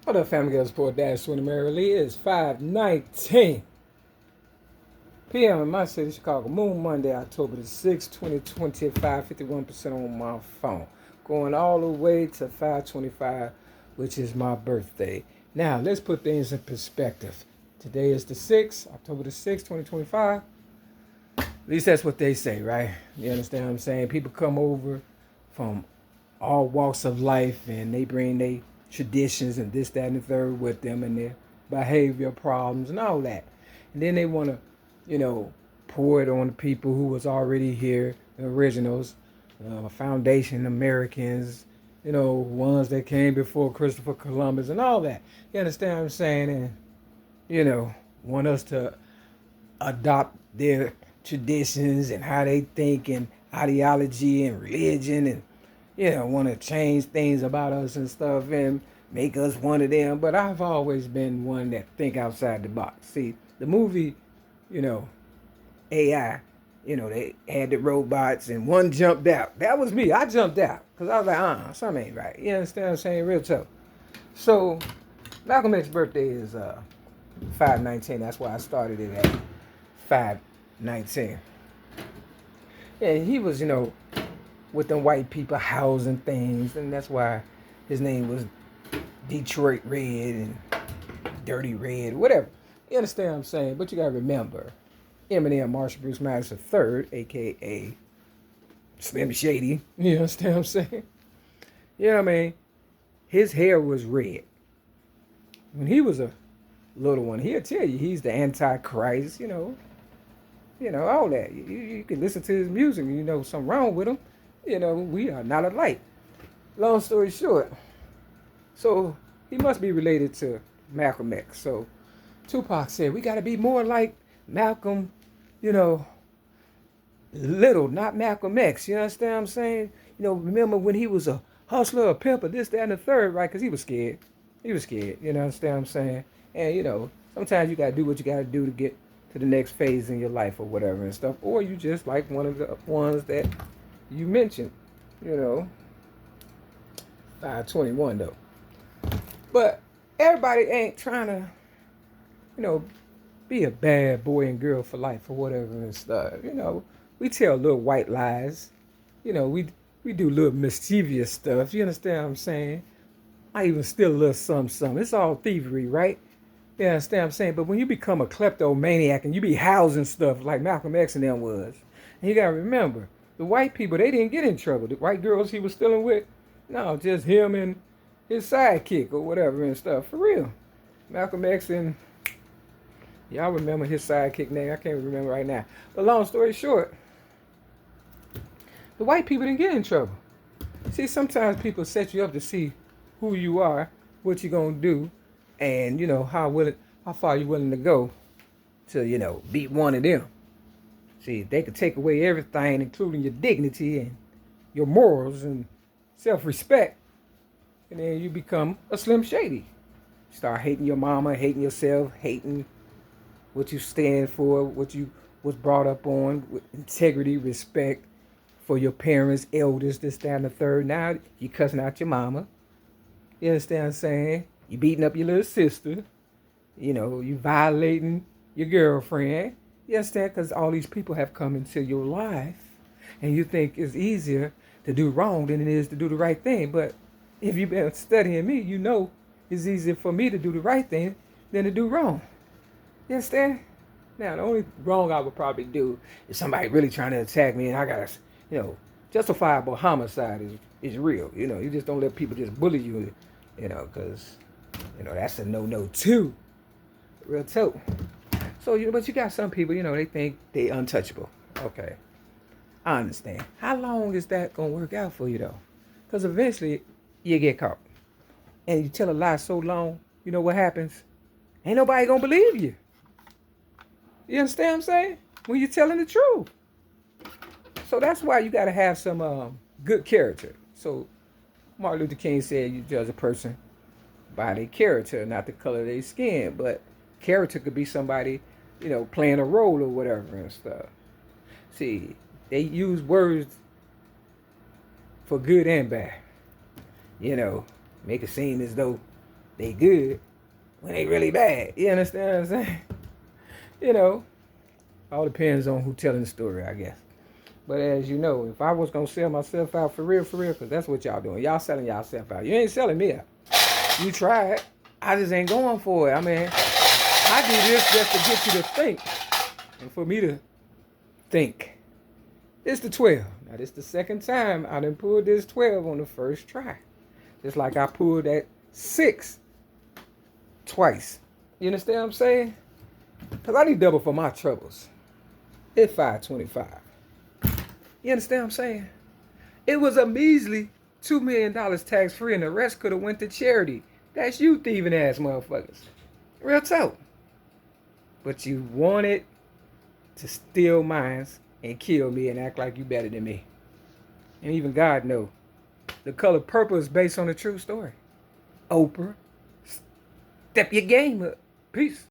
What up, family? Girls, Sport Dash Swinny Mary Lee. It's 5:19 p.m. in my city, Chicago. Moon Monday, October the 6th, 2025. 51% on my phone. Going all the way to 5:25, which is my birthday. Now, let's put things in perspective. Today is the 6th, October the 6th, 2025. At least that's what they say, right? You understand what I'm saying? People come over from all walks of life and they bring their traditions and this, that, and the third with them and their behavior problems and all that. And then they want to, pour it on the people who was already here, the originals, foundation Americans, ones that came before Christopher Columbus and all that. You understand what I'm saying? And, want us to adopt their traditions and how they think and ideology and religion and want to change things about us and stuff and make us one of them. But I've always been one that think outside the box. See, the movie, you know, AI, they had the robots and one jumped out. That was me. I jumped out because I was like, something ain't right. You understand what I'm saying? Real tough. So Malcolm X's birthday is 5/19. That's why I started it at 5/19. And he was, with them white people housing things, and that's why his name was Detroit Red and Dirty Red, whatever. You understand what I'm saying? But you gotta remember, Eminem Marshall Bruce Madison III, aka Slim Shady. You understand what I'm saying? You know what I mean? His hair was red. When he was a little one, he'll tell you he's the Antichrist, all that. You can listen to his music, something wrong with him. We are not alike. Long story short, so he must be related to Malcolm X. So Tupac said, we got to be more like Malcolm, Little, not Malcolm X. You understand what I'm saying? Remember when he was a hustler, a pimp, this, that, and the third, right? Because he was scared. He was scared. You understand what I'm saying? And, sometimes you got to do what you got to do to get to the next phase in your life or whatever and stuff. Or you just like one of the ones that you mentioned, 521 though. But everybody ain't trying to, be a bad boy and girl for life or whatever and stuff. We tell little white lies. We do little mischievous stuff. You understand what I'm saying? I even steal a little something. It's all thievery, right? You understand what I'm saying? But when you become a kleptomaniac and you be housing stuff like Malcolm X and them was, and you gotta remember, the white people, they didn't get in trouble. The white girls he was stealing with, no, just him and his sidekick or whatever and stuff. For real. Malcolm X and y'all remember his sidekick name? I can't remember right now. But long story short, the white people didn't get in trouble. See, sometimes people set you up to see who you are, what you're gonna do, and how far you're willing to go to beat one of them. See, they could take away everything, including your dignity and your morals and self-respect, and then you become a Slim Shady. Start hating your mama, hating yourself, hating what you stand for, what you was brought up on, with integrity, respect for your parents, elders, this, that, and the third. Now you cussing out your mama. You understand what I'm saying? You beating up your little sister. You violating your girlfriend. You understand? Because all these people have come into your life. And you think it's easier to do wrong than it is to do the right thing. But if you've been studying me, you know it's easier for me to do the right thing than to do wrong. You understand? Now, the only wrong I would probably do is somebody really trying to attack me and I got to, justifiable homicide is real. You just don't let people just bully you, because, that's a no-no too. Real talk. So, but you got some people, they think they untouchable. Okay. I understand. How long is that going to work out for you, though? Because eventually, you get caught. And you tell a lie so long, you know what happens? Ain't nobody going to believe you. You understand what I'm saying? When you're telling the truth. So that's why you got to have some good character. So Martin Luther King said you judge a person by their character, not the color of their skin. But character could be somebody, playing a role or whatever and stuff. See, they use words for good and bad. Make it seem as though they good when they really bad. You understand what I'm saying? You know, all depends on who telling the story, I guess. But as you know, if I was gonna sell myself out for real, because that's what y'all doing. Y'all selling yourself out. You ain't selling me out. You try it. I just ain't going for it. I mean, I do this just to get you to think. And for me to think. It's the 12. Now, this the second time I done pulled this 12 on the first try. Just like I pulled that 6 twice. You understand what I'm saying? Because I need double for my troubles. It's 525. You understand what I'm saying? It was a measly $2 million tax free, and the rest could have went to charity. That's you thieving ass motherfuckers. Real talk. But you wanted to steal mines and kill me and act like you better than me. And even God know. The Color Purple is based on a true story. Oprah, step your game up. Peace.